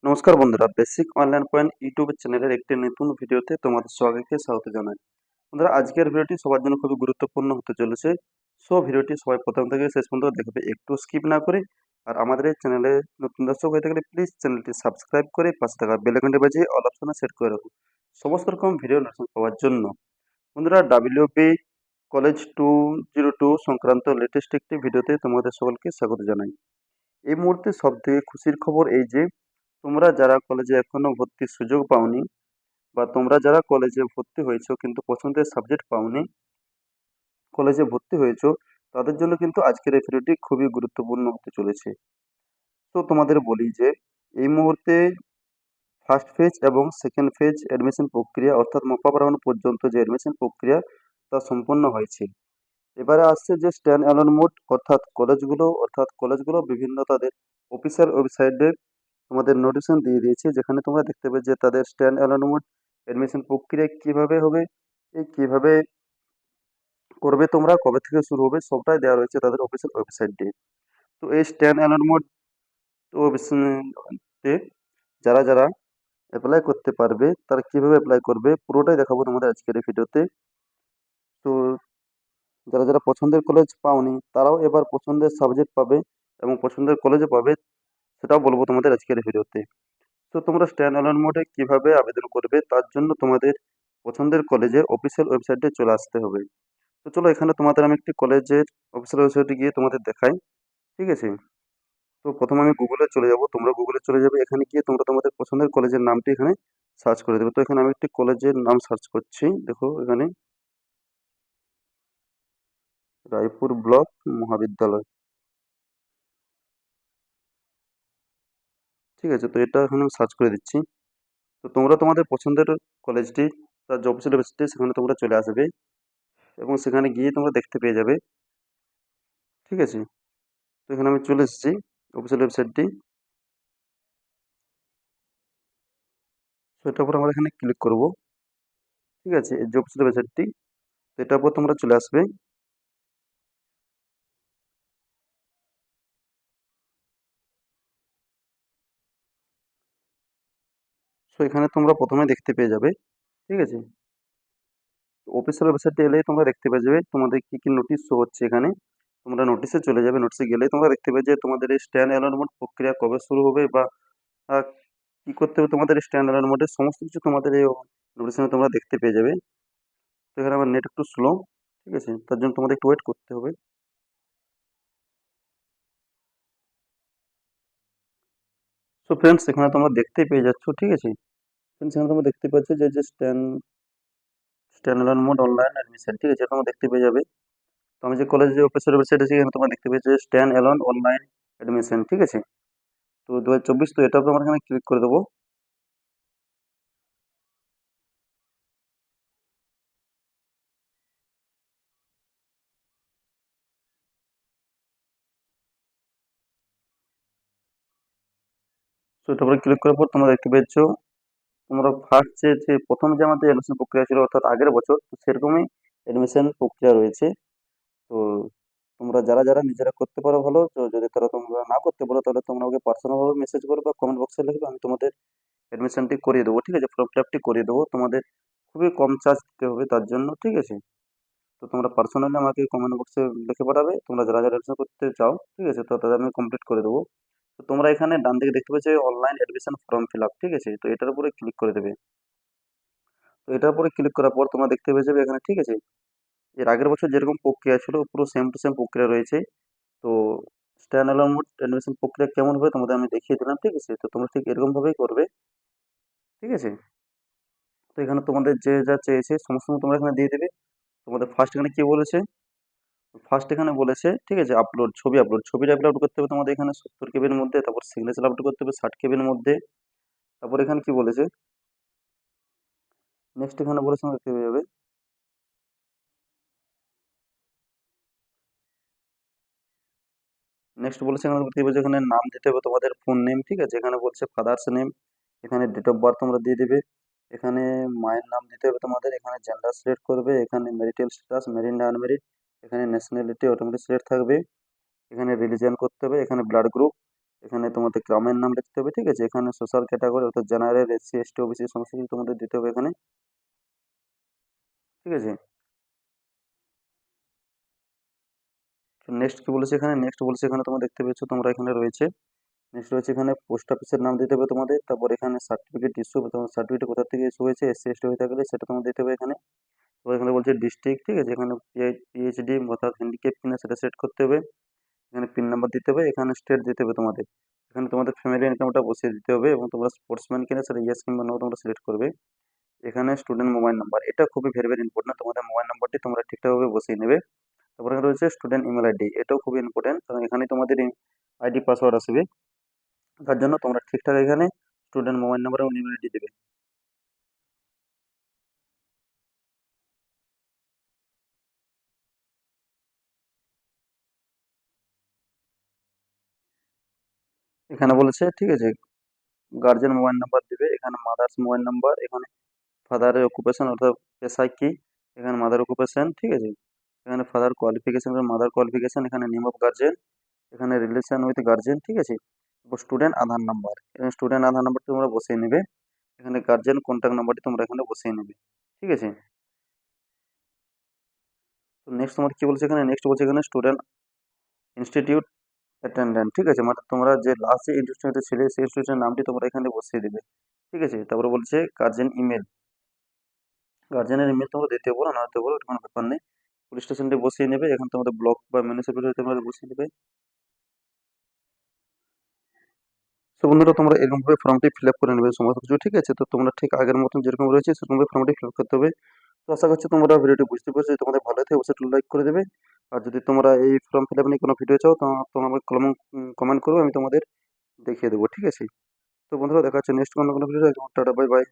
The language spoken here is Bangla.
নমস্কার বন্ধুরা, বেসিক অনলাইন পয়েন্ট ইউটিউব চ্যানেলের একটি নতুন ভিডিওতে তোমাদের সবাইকে স্বাগত জানাই। বন্ধুরা, আজকের ভিডিওটি সবার জন্য খুবই গুরুত্বপূর্ণ হতে চলেছে। সো ভিডিওটি সবাই প্রথম থেকে শেষ পর্যন্ত দেখবে, একটু স্কিপ না করে। আর আমাদের এই চ্যানেলে নতুন দর্শক হয়ে থাকলে প্লিজ চ্যানেলটি সাবস্ক্রাইব করে পাশে থাকা বেল আইকনটি বাজিয়ে অল অপশনে সেট করে রাখুন সমস্ত রকম ভিডিও নোটিফিকেশন পাওয়ার জন্য। বন্ধুরা, ডাব্লিউপি কলেজ 202 সংক্রান্ত লেটেস্ট একটি ভিডিওতে তোমাদের সকলকে স্বাগত জানাই। এই মুহূর্তে সবথেকে খুশির খবর এই যে, তোমরা যারা কলেজে এখনো ভর্তির সুযোগ পাওনি, বা তোমরা যারা কলেজে ভর্তি হয়েছো কিন্তু পছন্দের সাবজেক্ট পাওনি, কলেজে ভর্তি হয়েছো, তাদের জন্য কিন্তু আজকের এই ভিডিওটি খুবই গুরুত্বপূর্ণ হতে চলেছে। তো তোমাদের বলি যে, এই মুহূর্তে ফার্স্ট ফেজ এবং সেকেন্ড ফেজ অ্যাডমিশন প্রক্রিয়া, অর্থাৎ মপআপ রাউন্ড পর্যন্ত যে অ্যাডমিশন প্রক্রিয়া তা সম্পন্ন হয়েছে। এবারে আসছে যে স্ট্যান্ড অ্যালোন মোড, অর্থাৎ কলেজগুলো বিভিন্ন তাদের অফিসিয়াল ওয়েবসাইটে তোমাদের নোটিফিকেশন দিয়ে দিয়েছে, যেখানে তোমরা দেখতে পাবে যে তাদের স্ট্যান্ড অ্যালোন মোড অ্যাডমিশন প্রক্রিয়া কিভাবে হবে, কিভাবে করবে, তোমরা কবে থেকে শুরু হবে, সবটাই দেওয়া রয়েছে তাদের অফিসিয়াল ওয়েবসাইটে। তো এই স্ট্যান্ড অ্যালোন মোড তে যারা যারা অ্যাপ্লাই করতে পারবে, তারা কিভাবে অ্যাপ্লাই করবে পুরোটাই দেখাবো তোমাদের আজকের এই ভিডিওতে। তো যারা যারা পছন্দের কলেজ পাওনি, তারাও এবার পছন্দের সাবজেক্ট পাবে এবং পছন্দের কলেজে পাবে, সেটাও বলবো তোমাদের আজকের এই ভিডিওতে। তো তোমরা স্ট্যান্ড অ্যালোন মোডে কিভাবে আবেদন করবে, তার জন্য তোমাদের পছন্দের কলেজের অফিসিয়াল ওয়েবসাইটে চলে আসতে হবে। তো চলো, এখানে তোমাদের আমি একটি কলেজের অফিসিয়াল ওয়েবসাইটে গিয়ে তোমাদের দেখাই। ঠিক আছে? তো প্রথমে আমি গুগলে চলে যাব, তোমরা গুগলে চলে যাবে। এখানে গিয়ে তোমরা তোমাদের পছন্দের কলেজের নামটি এখানে সার্চ করে দেবে। তো এখানে আমি একটি কলেজের নাম সার্চ করছি। দেখো এখানে রায়পুর ব্লক মহাবিদ্যালয়। ঠিক আছে, তো এটা এখানে আমি সার্চ করে দিচ্ছি। তো তোমরা তোমাদের পছন্দের কলেজটি, তার যে অফিসিয়াল ওয়েবসাইটটি, সেখানে তোমরা চলে আসবে এবং সেখানে গিয়ে তোমরা দেখতে পেয়ে যাবে। ঠিক আছে, তো এখানে আমি চলে এসেছি অফিসিয়াল ওয়েবসাইটটি। তো এটার উপর আমরা এখানে ক্লিক করব। ঠিক আছে, এই যে অফিসিয়াল ওয়েবসাইটটি, তো এটার উপর তোমরা চলে আসবে। সো এখানে তোমরা প্রথমে দেখতে পেয়ে যাবে। ঠিক আছে, অফিসিয়াল ওয়েবসাইটে এলেই তোমরা দেখতে পেয়ে যাবে তোমাদের কি কি নোটিশ শো হচ্ছে এখানে। তোমরা নোটিশে চলে যাবে। নোটিশে গেলেই তোমরা দেখতে পেয়ে যে তোমাদের এই স্ট্যান্ড অ্যালোনমেন্ট প্রক্রিয়া কবে শুরু হবে, বা কি করতে হবে তোমাদের স্ট্যান্ড অ্যালোনমেন্টের সমস্ত কিছু তোমাদের এই নোটিশে তোমরা দেখতে পেয়ে যাবে। তো এখানে আমার নেট একটু স্লো। ঠিক আছে, তার জন্য তোমাদের একটু ওয়েট করতে হবে। সো ফ্রেন্ডস, এখানে তোমরা দেখতেই পেয়ে যাচ্ছ। ঠিক আছে ফ্রেন্ডস, এখানে তোমরা দেখতে পাচ্ছ যে যে স্ট্যান্ড অ্যালোনমেন্ট অনলাইন অ্যাডমিশন। ঠিক আছে, এটা তোমরা দেখতে পেয়ে যাবে। তো আমি যে কলেজে যে অফিসিয়াল ওয়েবসাইট আছে, এখানে তোমরা দেখতে পেয়েছো স্ট্যান্ড অ্যালোন অনলাইন অ্যাডমিশন। ঠিক আছে, তো 2024, তো এটাও আমরা এখানে ক্লিক করে দেবো। তো এটার উপরে ক্লিক করার পর তোমরা দেখতে পেয়েছো, তোমরা ফার্স্ট যে প্রথম যে আমাদের অ্যাডমিশন প্রক্রিয়া ছিল, অর্থাৎ আগের বছর, তো সেরকমই অ্যাডমিশন প্রক্রিয়া রয়েছে। তো তোমরা যারা যারা নিজেরা করতে পারো ভালো, তো যদি তারা তোমরা না করতে পারো, তাহলে তোমরা আমাকে পার্সোনাল ভাবে মেসেজ করবে বা কমেন্ট বক্সে লিখবে, আমি তোমাদের অ্যাডমিশনটি করিয়ে দেবো। ঠিক আছে, ফর্ম ফিল আপটি করিয়ে দেবো। তোমাদের খুবই কম চার্জ দিতে হবে তার জন্য। ঠিক আছে, তো তোমরা পার্সোনালি আমাকে কমেন্ট বক্সে লিখে পাঠাবে তোমরা যারা যারা অ্যাডমিশন করতে চাও। ঠিক আছে, তো তাদের আমি কমপ্লিট করে দেবো। তো তোমরা এখানে ডান দিকে দেখতে পাচ্ছ online admission form fill up. ঠিক আছে, তো এটার উপরে ক্লিক করে দেবে। তো এটার উপরে ক্লিক করার পর তোমরা দেখতে পেয়ে যাবে এখানে। ঠিক আছে, এর আগের বছর যেরকম প্রক্রিয়া ছিল পুরো সেম টু সেম প্রক্রিয়া রয়েছে। তো স্ট্যান্ড অ্যালোন মোড অ্যাডমিশন প্রক্রিয়া কেমন হবে তোমাদের আমি দেখিয়ে দিলাম। ঠিক আছে, তো তোমরা ঠিক এরকম ভাবেই করবে। ঠিক আছে, তো এখানে তোমাদের যে যা চেয়েছে সমস্ত কিছু তোমরা এখানে দিয়ে দেবে। তোমাদের ফার্স্ট এখানে কি বলেছে, ফার্স্ট এখানে বলেছে, ঠিক আছে, আপলোড ছবি, ছবিটা আপলোড করতে হবে তোমাদের এখানে 70 কেবির মধ্যে। তারপর সিগনেচার আপলোড করতে হবে 60 কেবির মধ্যে। তারপর এখানে কি বলেছে, নেক্সট এখানে বলেছে দেখতে পেয়ে যাবে। নেক্সট বলেছে এখানে দেখতে পাবে যে এখানে নাম দিতে হবে তোমাদের ফুল নেম। ঠিক আছে, এখানে বলছে ফাদার্স নেম, এখানে ডেট অফ বার্থ তোমরা দিয়ে দিবে। এখানে মায়ের নাম দিতে হবে তোমাদের। এখানে জেন্ডার সিলেক্ট করবে। এখানে ম্যারিটাল স্ট্যাটাস ম্যারিড না আনম্যারিড। এখানে ন্যাশনালিটি অটোমেটিক সিলেক্ট থাকবে। এখানে রিলিজিয়ন করতে হবে। এখানে ব্লাড গ্রুপ, এখানে তোমাদের গ্রামের নাম লিখতে হবে, ঠিক আছে। এখানে সোশ্যাল ক্যাটাগরি অর্থাৎ জেনারেল, এসসি, এসটি, ওবিসি সমস্ত কিছু তোমাদের দিতে হবে এখানে, ঠিক আছে। নেক্সট কি বলেছে এখানে, নেক্সট বলেছে এখানে তোমরা দেখতে পেয়েছো, তোমরা এখানে রয়েছে নেক্সট রয়েছে এখানে পোস্ট অফিসের নাম দিতে হবে তোমাদের। তারপর এখানে সার্টিফিকেট ইস্যু, তোমার সার্টিফিকেট কোথা থেকে ইস্যু হয়েছে, এসসি এসটি হয়ে থাকলে সেটা তোমাদের দিতে হবে এখানে। তো এখানে বলছে ডিস্ট্রিক্ট, ঠিক আছে। এখানে পিএইচডি অর্থাৎ হ্যান্ডিক্যাপ কিনা সেটা সেট করতে হবে। এখানে পিন নাম্বার দিতে হবে, এখানে স্টেট দিতে হবে তোমাদের। এখানে তোমাদের ফ্যামিলি ইনকামটা বসিয়ে দিতে হবে এবং তোমরা স্পোর্টসম্যান কিনা সেটা ইয়েস কিংবা নো তোমরা সিলেক্ট করবে। এখানে স্টুডেন্ট মোবাইল নাম্বার, এটা খুবই ভেরি ভেরি ইম্পর্টেন্ট, তোমাদের মোবাইল নাম্বারটি তোমরা ঠিকঠাকভাবে বসিয়ে নেবে। তারপরে এখানে রয়েছে স্টুডেন্ট ইমেল আইডি, এটাও খুবই ইম্পর্টেন্ট, কারণ এখানে তোমাদের আইডি পাসওয়ার্ড আসবে, তার জন্য তোমরা ঠিকঠাক এখানে স্টুডেন্ট মোবাইল নাম্বার এবং ইমেল আইডি দেবে। এখানে বলেছে, ঠিক আছে, গার্জেন মোবাইল নাম্বার দিবে, এখানে মাদার্স মোবাইল নাম্বার, এখানে ফাদারের অকুপেশন অর্থাৎ পেশায় কি, এখানে মাদার অকুপেশন, ঠিক আছে। এখানে ফাদার কোয়ালিফিকেশন, মাদার কোয়ালিফিকেশন, এখানে নেম অফ গার্জেন, এখানে রিলেশন উইথ গার্জেন, ঠিক আছে। স্টুডেন্ট আধার নাম্বার, এখানে স্টুডেন্ট আধার নাম্বারটি তোমরা বসিয়ে নেবে। এখানে গার্জেন কন্ট্যাক্ট নাম্বারটি তোমরা এখানে বসিয়ে নেবে, ঠিক আছে। তো নেক্সট তোমার কি বলছে এখানে, নেক্সট বলছে এখানে স্টুডেন্ট ইনস্টিটিউট অ্যাটেন্ডেন্ট, ঠিক আছে। মানে তোমরা যে লাস্ট যে ইনস্টিটিউটে ছিলে সেই ইনস্টিটিউটের নামটি তোমরা এখানে বসিয়ে দেবে, ঠিক আছে। তারপরে বলছে গার্জেন ইমেল, গার্জেনের ইমেল তোমরা দিতে পারো না দিতে পারো, এটা কোনো ব্যাপার নেই। পুলিশ স্টেশনটি বসিয়ে নেবে, এখন তোমাদের ব্লক বা মিউনিসিপ্যালিটি তোমরা বসিয়ে নেবে। তো বন্ধুরা তোমরা এরকমভাবে ফর্মটি ফিল আপ করে নেবে সমস্ত কিছু, ঠিক আছে। তো তোমরা ঠিক আগের মতন যেরকম রয়েছে সেরকমভাবে ফর্মটি ফিল আপ করতে হবে। তো আশা করছি তোমরা ভিডিওটি বুঝতে পেরেছো, যদি তোমাদের ভালো লাগে অবশ্যই লাইক করে দেবে। আর যদি তোমরা এই ফর্ম ফিল আপ নিয়ে কোনো ভিডিও চাও তো তোমরা আমাকে কমেন্ট করবে, আমি তোমাদের দেখিয়ে দেবো, ঠিক আছে। তো বন্ধুরা দেখা হচ্ছে নেক্সট কোনো ভিডিও, টাটা বাই বাই।